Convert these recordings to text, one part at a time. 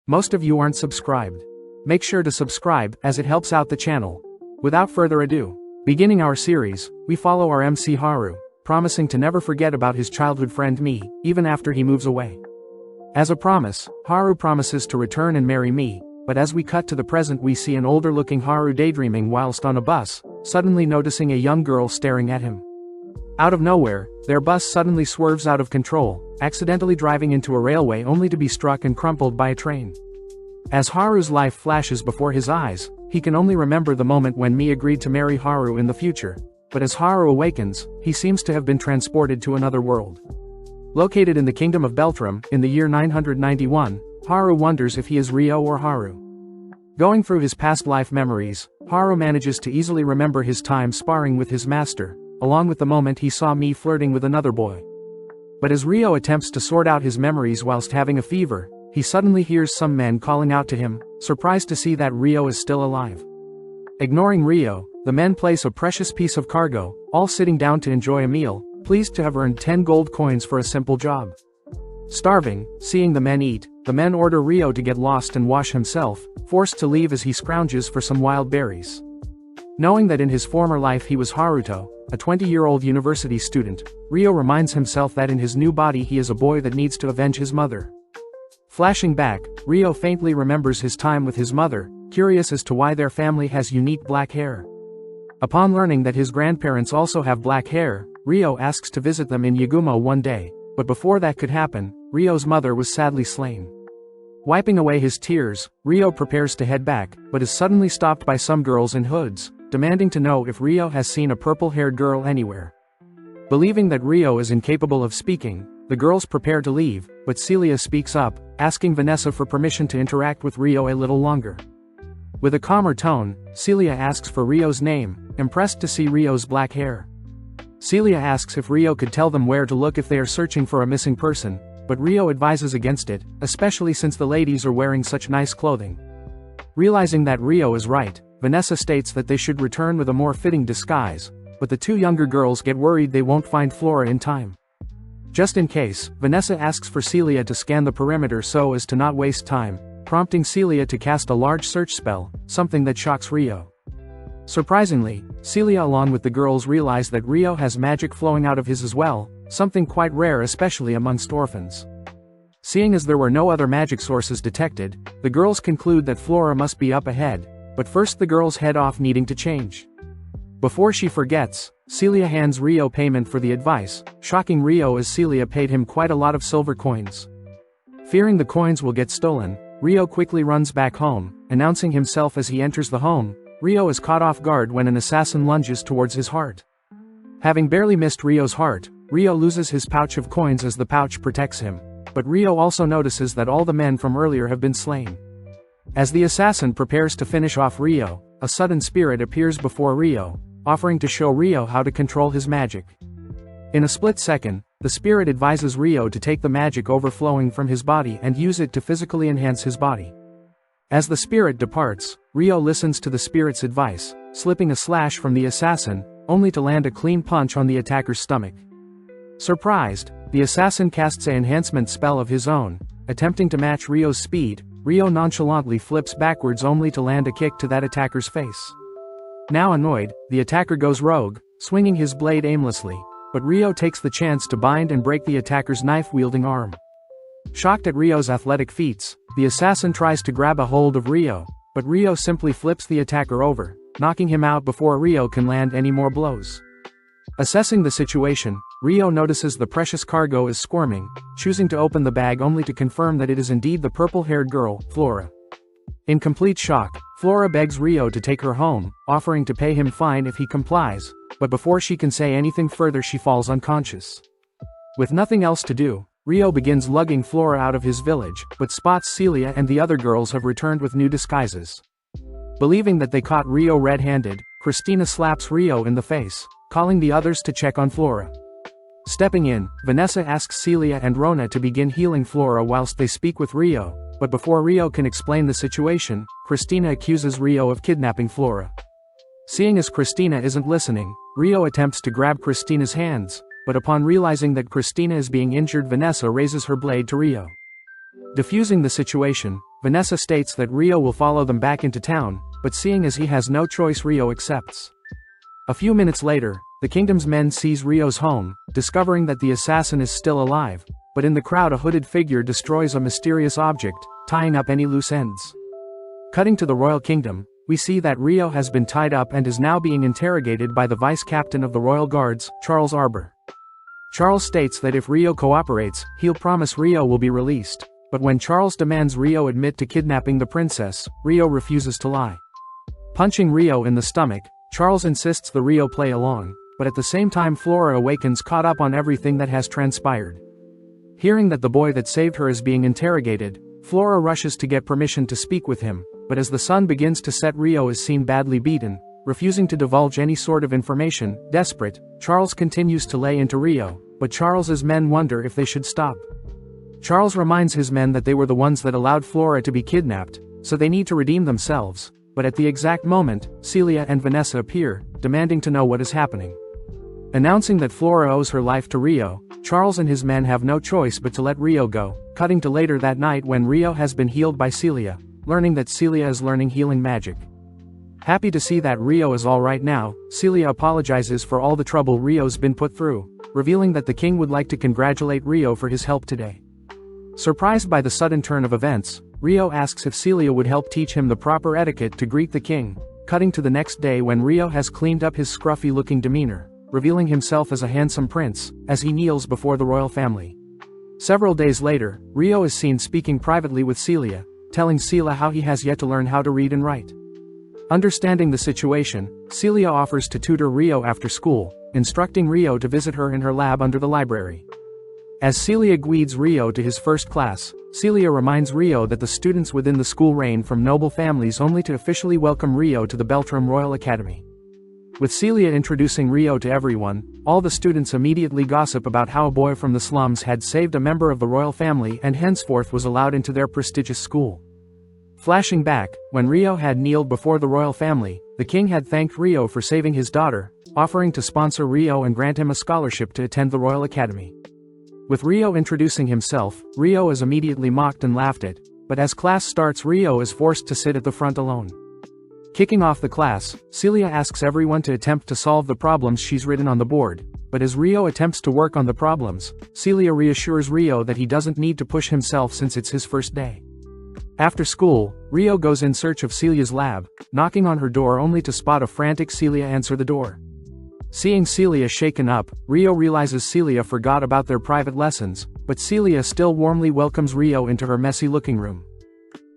Most of you aren't subscribed. Make sure to subscribe, as it helps out the channel. Without further ado, beginning our series, we follow our MC Haru, promising to never forget about his childhood friend Mi, even after he moves away. As a promise, Haru promises to return and marry Mi, but as we cut to the present we see an older-looking Haru daydreaming whilst on a bus, suddenly noticing a young girl staring at him. Out of nowhere, their bus suddenly swerves out of control, accidentally driving into a railway only to be struck and crumpled by a train. As Haru's life flashes before his eyes, he can only remember the moment when Mi agreed to marry Haru in the future, but as Haru awakens, he seems to have been transported to another world. Located in the kingdom of Beltram, in the year 991, Haru wonders if he is Ryo or Haru. Going through his past life memories, Haru manages to easily remember his time sparring with his master, along with the moment he saw Mi flirting with another boy. But as Ryo attempts to sort out his memories whilst having a fever, he suddenly hears some men calling out to him, surprised to see that Ryo is still alive. Ignoring Ryo, the men place a precious piece of cargo, all sitting down to enjoy a meal, pleased to have earned 10 gold coins for a simple job. Starving, seeing the men eat, the men order Ryo to get lost and wash himself, forced to leave as he scrounges for some wild berries. Knowing that in his former life he was Haruto, a 20-year-old university student, Ryo reminds himself that in his new body he is a boy that needs to avenge his mother. Flashing back, Ryo faintly remembers his time with his mother, curious as to why their family has unique black hair. Upon learning that his grandparents also have black hair, Ryo asks to visit them in Yagumo one day, but before that could happen, Ryo's mother was sadly slain. Wiping away his tears, Ryo prepares to head back, but is suddenly stopped by some girls in hoods, demanding to know if Ryo has seen a purple-haired girl anywhere. Believing that Ryo is incapable of speaking, the girls prepare to leave, but Celia speaks up, asking Vanessa for permission to interact with Ryo a little longer. With a calmer tone, Celia asks for Ryo's name, impressed to see Ryo's black hair. Celia asks if Ryo could tell them where to look if they are searching for a missing person, but Ryo advises against it, especially since the ladies are wearing such nice clothing. Realizing that Ryo is right, Vanessa states that they should return with a more fitting disguise, but the two younger girls get worried they won't find Flora in time. Just in case, Vanessa asks for Celia to scan the perimeter so as to not waste time, prompting Celia to cast a large search spell, something that shocks Ryo. Surprisingly, Celia along with the girls realize that Ryo has magic flowing out of his as well, something quite rare especially amongst orphans. Seeing as there were no other magic sources detected, the girls conclude that Flora must be up ahead, but first the girls head off needing to change. Before she forgets, Celia hands Ryo payment for the advice, shocking Ryo as Celia paid him quite a lot of silver coins. Fearing the coins will get stolen, Ryo quickly runs back home, announcing himself as he enters the home. Ryo is caught off guard when an assassin lunges towards his heart. Having barely missed Ryo's heart, Ryo loses his pouch of coins as the pouch protects him, but Ryo also notices that all the men from earlier have been slain. As the assassin prepares to finish off Ryo, a sudden spirit appears before Ryo, offering to show Ryo how to control his magic. In a split second, the spirit advises Ryo to take the magic overflowing from his body and use it to physically enhance his body. As the spirit departs, Ryo listens to the spirit's advice, slipping a slash from the assassin, only to land a clean punch on the attacker's stomach. Surprised, the assassin casts an enhancement spell of his own, attempting to match Ryo's speed. Ryo nonchalantly flips backwards only to land a kick to that attacker's face. Now annoyed, the attacker goes rogue, swinging his blade aimlessly, but Ryo takes the chance to bind and break the attacker's knife-wielding arm. Shocked at Ryo's athletic feats, the assassin tries to grab a hold of Ryo, but Ryo simply flips the attacker over, knocking him out before Ryo can land any more blows. Assessing the situation, Ryo notices the precious cargo is squirming, choosing to open the bag only to confirm that it is indeed the purple-haired girl, Flora. In complete shock, Flora begs Ryo to take her home, offering to pay him fine if he complies, but before she can say anything further she falls unconscious. With nothing else to do, Ryo begins lugging Flora out of his village, but spots Celia and the other girls have returned with new disguises. Believing that they caught Ryo red-handed, Christina slaps Ryo in the face, calling the others to check on Flora. Stepping in, Vanessa asks Celia and Rona to begin healing Flora whilst they speak with Ryo, but before Ryo can explain the situation, Christina accuses Ryo of kidnapping Flora. Seeing as Christina isn't listening, Ryo attempts to grab Christina's hands, but upon realizing that Christina is being injured, Vanessa raises her blade to Ryo. Diffusing the situation, Vanessa states that Rio will follow them back into town, but seeing as he has no choice, Rio accepts. A few minutes later, the kingdom's men seize Rio's home, discovering that the assassin is still alive, but in the crowd a hooded figure destroys a mysterious object, tying up any loose ends. Cutting to the royal kingdom, we see that Rio has been tied up and is now being interrogated by the vice-captain of the royal guards, Charles Arbor. Charles states that if Rio cooperates, he'll promise Rio will be released, but when Charles demands Rio admit to kidnapping the princess, Rio refuses to lie. Punching Rio in the stomach, Charles insists the Rio play along, but at the same time Flora awakens caught up on everything that has transpired. Hearing that the boy that saved her is being interrogated, Flora rushes to get permission to speak with him, but as the sun begins to set, Rio is seen badly beaten. Refusing to divulge any sort of information, desperate, Charles continues to lay into Rio, but Charles's men wonder if they should stop. Charles reminds his men that they were the ones that allowed Flora to be kidnapped, so they need to redeem themselves, but at the exact moment, Celia and Vanessa appear, demanding to know what is happening. Announcing that Flora owes her life to Rio, Charles and his men have no choice but to let Rio go, cutting to later that night when Rio has been healed by Celia, learning that Celia is learning healing magic. Happy to see that Rio is alright now, Celia apologizes for all the trouble Rio's been put through, revealing that the king would like to congratulate Rio for his help today. Surprised by the sudden turn of events, Rio asks if Celia would help teach him the proper etiquette to greet the king, cutting to the next day when Rio has cleaned up his scruffy-looking demeanor, revealing himself as a handsome prince, as he kneels before the royal family. Several days later, Rio is seen speaking privately with Celia, telling Celia how he has yet to learn how to read and write. Understanding the situation, Celia offers to tutor Rio after school, instructing Rio to visit her in her lab under the library. As Celia guides Rio to his first class, Celia reminds Rio that the students within the school reign from noble families only to officially welcome Rio to the Beltram Royal Academy. With Celia introducing Rio to everyone, all the students immediately gossip about how a boy from the slums had saved a member of the royal family and henceforth was allowed into their prestigious school. Flashing back, when Rio had kneeled before the royal family, the king had thanked Rio for saving his daughter, offering to sponsor Rio and grant him a scholarship to attend the Royal Academy. With Rio introducing himself, Rio is immediately mocked and laughed at, but as class starts, Rio is forced to sit at the front alone. Kicking off the class, Celia asks everyone to attempt to solve the problems she's written on the board, but as Rio attempts to work on the problems, Celia reassures Rio that he doesn't need to push himself since it's his first day. After school, Rio goes in search of Celia's lab, knocking on her door only to spot a frantic Celia answer the door. Seeing Celia shaken up, Rio realizes Celia forgot about their private lessons, but Celia still warmly welcomes Rio into her messy-looking room.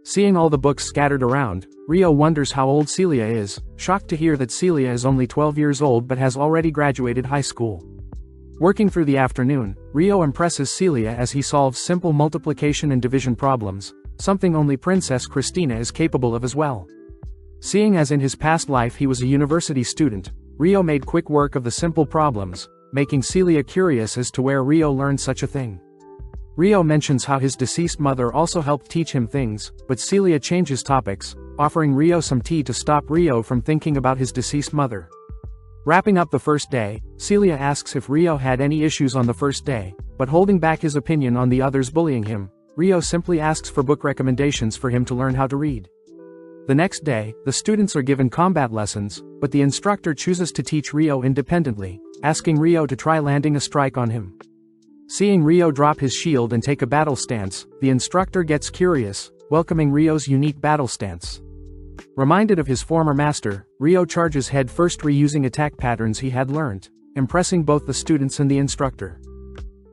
Seeing all the books scattered around, Rio wonders how old Celia is, shocked to hear that Celia is only 12 years old but has already graduated high school. Working through the afternoon, Rio impresses Celia as he solves simple multiplication and division problems, something only Princess Christina is capable of as well. Seeing as in his past life he was a university student, Rio made quick work of the simple problems, making Celia curious as to where Rio learned such a thing. Rio mentions how his deceased mother also helped teach him things, but Celia changes topics, offering Rio some tea to stop Rio from thinking about his deceased mother. Wrapping up the first day, Celia asks if Rio had any issues on the first day, but holding back his opinion on the others bullying him, Rio simply asks for book recommendations for him to learn how to read. The next day, the students are given combat lessons, but the instructor chooses to teach Rio independently, asking Rio to try landing a strike on him. Seeing Rio drop his shield and take a battle stance, the instructor gets curious, welcoming Rio's unique battle stance. Reminded of his former master, Rio charges head-first, reusing attack patterns he had learned, impressing both the students and the instructor.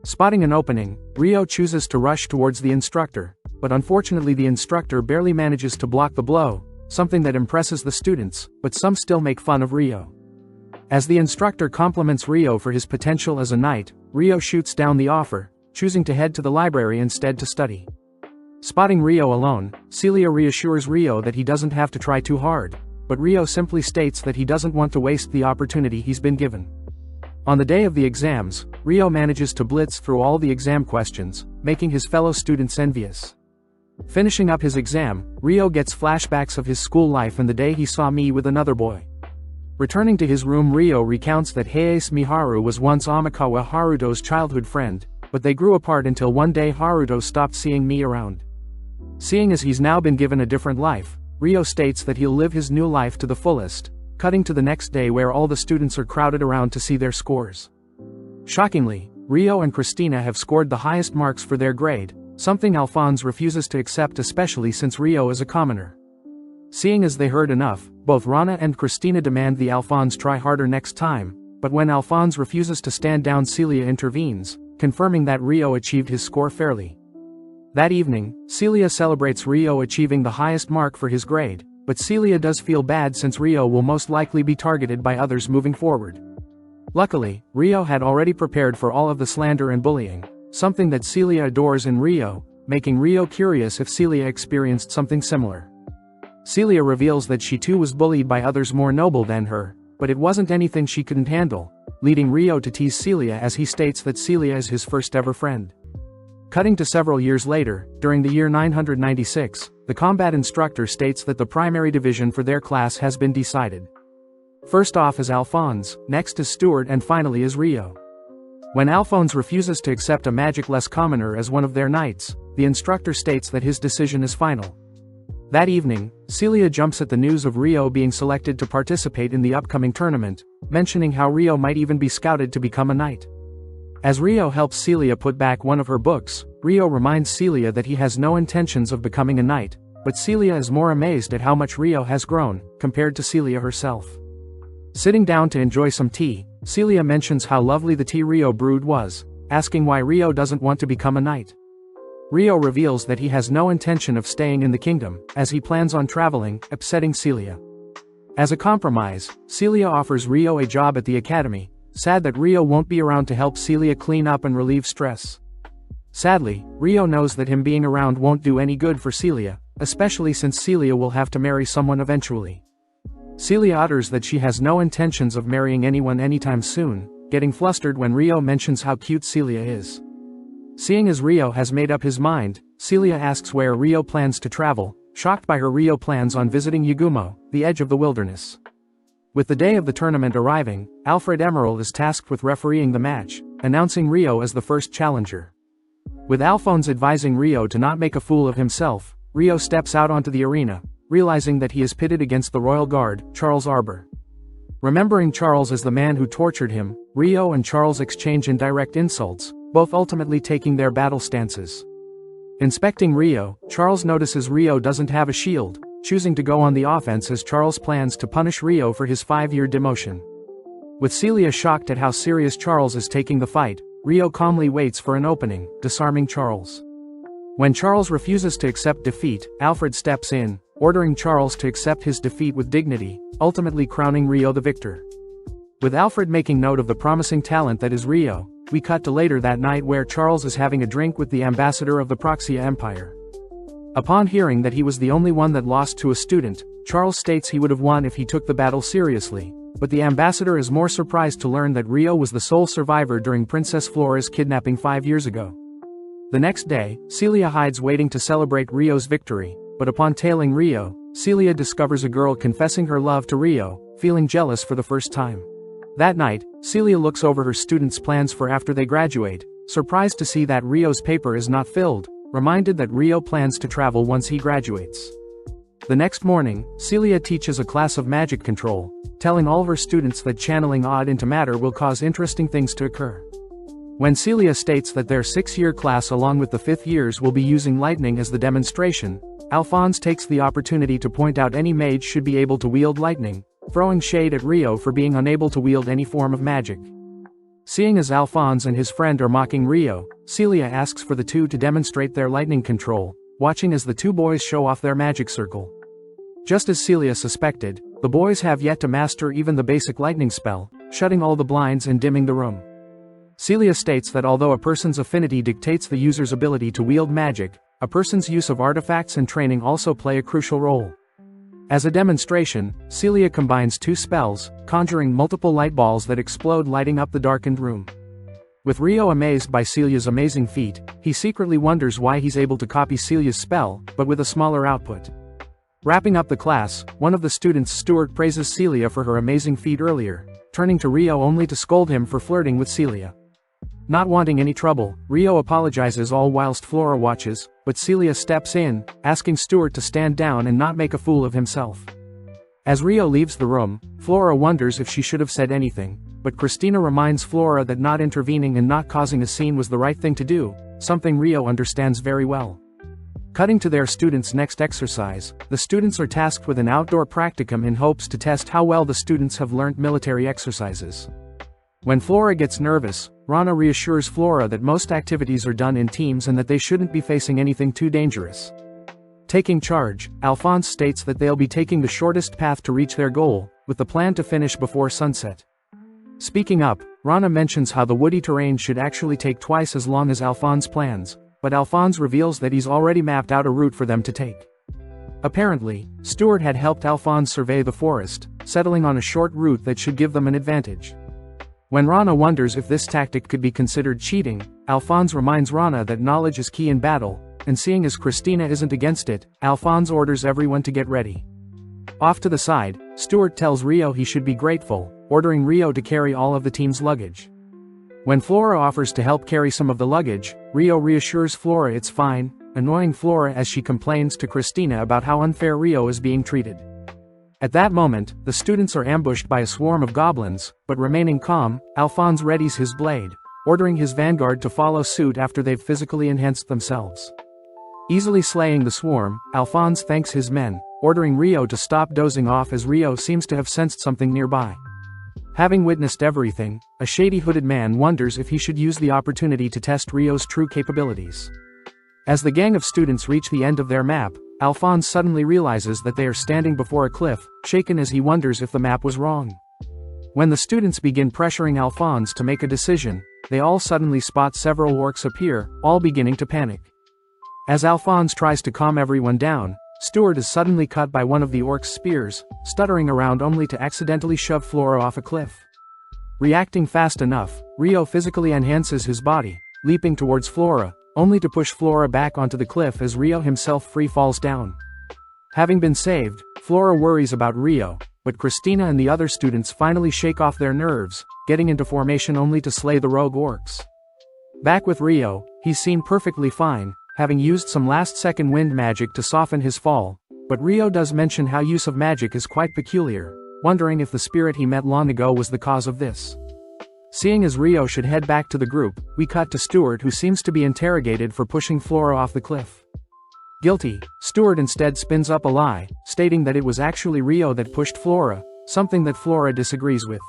Spotting an opening, Rio chooses to rush towards the instructor, but unfortunately the instructor barely manages to block the blow, something that impresses the students, but some still make fun of Rio. As the instructor compliments Rio for his potential as a knight, Rio shoots down the offer, choosing to head to the library instead to study. Spotting Rio alone, Celia reassures Rio that he doesn't have to try too hard, but Rio simply states that he doesn't want to waste the opportunity he's been given. On the day of the exams, Rio manages to blitz through all the exam questions, making his fellow students envious. Finishing up his exam, Rio gets flashbacks of his school life and the day he saw me with another boy. Returning to his room, Rio recounts that Hayase Miharu was once Amikawa Haruto's childhood friend, but they grew apart until one day Haruto stopped seeing me around. Seeing as he's now been given a different life, Rio states that he'll live his new life to the fullest, cutting to the next day where all the students are crowded around to see their scores. Shockingly, Rio and Christina have scored the highest marks for their grade, something Alphonse refuses to accept, especially since Rio is a commoner. Seeing as they heard enough, both Rana and Christina demand the Alphonse try harder next time, but when Alphonse refuses to stand down, Celia intervenes, confirming that Rio achieved his score fairly. That evening, Celia celebrates Rio achieving the highest mark for his grade, but Celia does feel bad since Rio will most likely be targeted by others moving forward. Luckily, Rio had already prepared for all of the slander and bullying, something that Celia adores in Rio, making Rio curious if Celia experienced something similar. Celia reveals that she too was bullied by others more noble than her, but it wasn't anything she couldn't handle, leading Rio to tease Celia as he states that Celia is his first ever friend. Cutting to several years later, during the year 996, the combat instructor states that the primary division for their class has been decided. First off is Alphonse, next is Stuart, and finally is Rio. When Alphonse refuses to accept a magicless commoner as one of their knights, the instructor states that his decision is final. That evening, Celia jumps at the news of Rio being selected to participate in the upcoming tournament, mentioning how Rio might even be scouted to become a knight. As Rio helps Celia put back one of her books, Rio reminds Celia that he has no intentions of becoming a knight, but Celia is more amazed at how much Rio has grown, compared to Celia herself. Sitting down to enjoy some tea, Celia mentions how lovely the tea Rio brewed was, asking why Rio doesn't want to become a knight. Rio reveals that he has no intention of staying in the kingdom, as he plans on traveling, upsetting Celia. As a compromise, Celia offers Rio a job at the academy, sad that Rio won't be around to help Celia clean up and relieve stress. Sadly, Rio knows that him being around won't do any good for Celia, especially since Celia will have to marry someone eventually. Celia utters that she has no intentions of marrying anyone anytime soon, getting flustered when Rio mentions how cute Celia is. Seeing as Rio has made up his mind, Celia asks where Rio plans to travel, shocked by her Rio plans on visiting Yagumo, the edge of the wilderness. With the day of the tournament arriving, Alfred Emerald is tasked with refereeing the match, announcing Rio as the first challenger. With Alphonse advising Rio to not make a fool of himself, Rio steps out onto the arena, realizing that he is pitted against the royal guard, Charles Arbor. Remembering Charles as the man who tortured him, Rio and Charles exchange indirect insults, both ultimately taking their battle stances. Inspecting Rio, Charles notices Rio doesn't have a shield, choosing to go on the offense as Charles plans to punish Rio for his 5-year demotion. With Celia shocked at how serious Charles is taking the fight, Rio calmly waits for an opening, disarming Charles. When Charles refuses to accept defeat, Alfred steps in, ordering Charles to accept his defeat with dignity, ultimately crowning Rio the victor. With Alfred making note of the promising talent that is Rio, we cut to later that night where Charles is having a drink with the ambassador of the Proxia Empire. Upon hearing that he was the only one that lost to a student, Charles states he would have won if he took the battle seriously, but the ambassador is more surprised to learn that Rio was the sole survivor during Princess Flora's kidnapping 5 years ago. The next day, Celia hides waiting to celebrate Rio's victory, but upon tailing Rio, Celia discovers a girl confessing her love to Rio, feeling jealous for the first time. That night, Celia looks over her students' plans for after they graduate, surprised to see that Rio's paper is not filled, reminded that Rio plans to travel once he graduates. The next morning, Celia teaches a class of magic control, telling all of her students that channeling odd into matter will cause interesting things to occur. When Celia states that their 6-year class along with the 5th years will be using lightning as the demonstration, Alphonse takes the opportunity to point out any mage should be able to wield lightning, throwing shade at Rio for being unable to wield any form of magic. Seeing as Alphonse and his friend are mocking Rio, Celia asks for the two to demonstrate their lightning control, watching as the two boys show off their magic circle. Just as Celia suspected, the boys have yet to master even the basic lightning spell, shutting all the blinds and dimming the room. Celia states that although a person's affinity dictates the user's ability to wield magic, a person's use of artifacts and training also play a crucial role. As a demonstration, Celia combines 2 spells, conjuring multiple light balls that explode, lighting up the darkened room. With Rio amazed by Celia's amazing feat, he secretly wonders why he's able to copy Celia's spell, but with a smaller output. Wrapping up the class, one of the students, Stuart, praises Celia for her amazing feat earlier, turning to Rio only to scold him for flirting with Celia. Not wanting any trouble, Rio apologizes all whilst Flora watches, but Celia steps in, asking Stuart to stand down and not make a fool of himself. As Rio leaves the room, Flora wonders if she should have said anything, but Christina reminds Flora that not intervening and not causing a scene was the right thing to do, something Rio understands very well. Cutting to their students' next exercise, the students are tasked with an outdoor practicum in hopes to test how well the students have learnt military exercises. When Flora gets nervous, Rana reassures Flora that most activities are done in teams and that they shouldn't be facing anything too dangerous. Taking charge, Alphonse states that they'll be taking the shortest path to reach their goal, with the plan to finish before sunset. Speaking up, Rana mentions how the woody terrain should actually take twice as long as Alphonse plans, but Alphonse reveals that he's already mapped out a route for them to take. Apparently, Stuart had helped Alphonse survey the forest, settling on a short route that should give them an advantage. When Rana wonders if this tactic could be considered cheating, Alphonse reminds Rana that knowledge is key in battle, and seeing as Christina isn't against it, Alphonse orders everyone to get ready. Off to the side, Stuart tells Rio he should be grateful, ordering Rio to carry all of the team's luggage. When Flora offers to help carry some of the luggage, Rio reassures Flora it's fine, annoying Flora as she complains to Christina about how unfair Rio is being treated. At that moment, the students are ambushed by a swarm of goblins, but remaining calm, Alphonse readies his blade, ordering his vanguard to follow suit after they've physically enhanced themselves. Easily slaying the swarm, Alphonse thanks his men, ordering Rio to stop dozing off as Rio seems to have sensed something nearby. Having witnessed everything, a shady hooded man wonders if he should use the opportunity to test Rio's true capabilities. As the gang of students reach the end of their map, Alphonse suddenly realizes that they are standing before a cliff, shaken as he wonders if the map was wrong. When the students begin pressuring Alphonse to make a decision, they all suddenly spot several orcs appear, all beginning to panic. As Alphonse tries to calm everyone down, Stuart is suddenly cut by one of the orcs' spears, stuttering around only to accidentally shove Flora off a cliff. Reacting fast enough, Rio physically enhances his body, leaping towards Flora, only to push Flora back onto the cliff as Rio himself free falls down. Having been saved, Flora worries about Rio, but Christina and the other students finally shake off their nerves, getting into formation only to slay the rogue orcs. Back with Rio, he's seen perfectly fine, having used some last-second wind magic to soften his fall, but Rio does mention how use of magic is quite peculiar, wondering if the spirit he met long ago was the cause of this. Seeing as Rio should head back to the group, we cut to Stuart who seems to be interrogated for pushing Flora off the cliff. Guilty, Stuart instead spins up a lie, stating that it was actually Rio that pushed Flora, something that Flora disagrees with.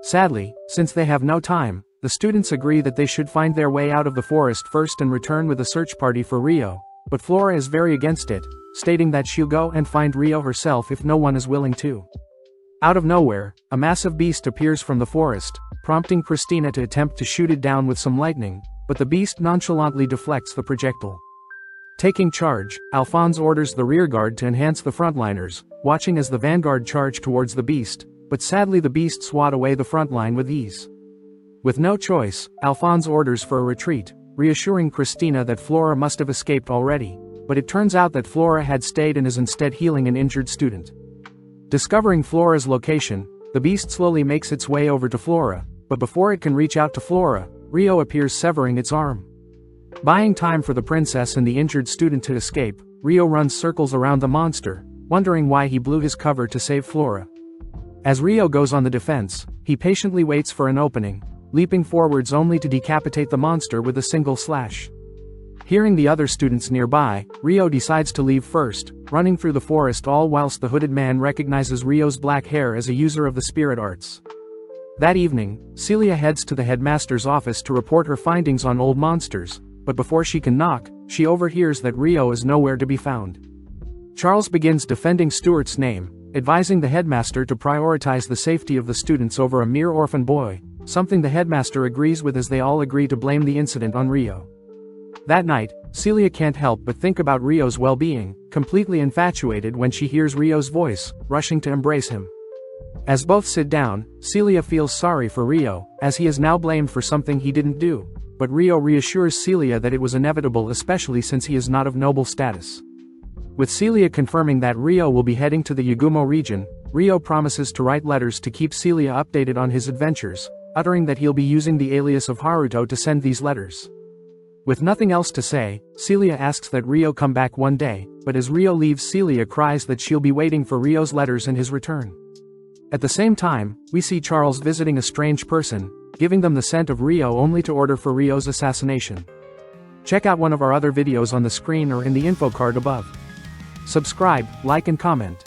Sadly, since they have no time, the students agree that they should find their way out of the forest first and return with a search party for Rio, but Flora is very against it, stating that she'll go and find Rio herself if no one is willing to. Out of nowhere, a massive beast appears from the forest, prompting Christina to attempt to shoot it down with some lightning, but the beast nonchalantly deflects the projectile. Taking charge, Alphonse orders the rearguard to enhance the frontliners, watching as the vanguard charge towards the beast, but sadly the beast swat away the frontline with ease. With no choice, Alphonse orders for a retreat, reassuring Christina that Flora must have escaped already, but it turns out that Flora had stayed and is instead healing an injured student. Discovering Flora's location, the beast slowly makes its way over to Flora, but before it can reach out to Flora, Rio appears severing its arm. Buying time for the princess and the injured student to escape, Rio runs circles around the monster, wondering why he blew his cover to save Flora. As Rio goes on the defense, he patiently waits for an opening, leaping forwards only to decapitate the monster with a single slash. Hearing the other students nearby, Rio decides to leave first, running through the forest all whilst the hooded man recognizes Rio's black hair as a user of the spirit arts. That evening, Celia heads to the headmaster's office to report her findings on old monsters, but before she can knock, she overhears that Rio is nowhere to be found. Charles begins defending Stuart's name, advising the headmaster to prioritize the safety of the students over a mere orphan boy, something the headmaster agrees with as they all agree to blame the incident on Rio. That night, Celia can't help but think about Rio's well-being, completely infatuated when she hears Rio's voice, rushing to embrace him. As both sit down, Celia feels sorry for Rio, as he is now blamed for something he didn't do, but Rio reassures Celia that it was inevitable especially since he is not of noble status. With Celia confirming that Rio will be heading to the Yagumo region, Rio promises to write letters to keep Celia updated on his adventures, uttering that he'll be using the alias of Haruto to send these letters. With nothing else to say, Celia asks that Rio come back one day, but as Rio leaves, Celia cries that she'll be waiting for Rio's letters and his return. At the same time, we see Charles visiting a strange person, giving them the scent of Rio only to order for Rio's assassination. Check out one of our other videos on the screen or in the info card above. Subscribe, like and comment.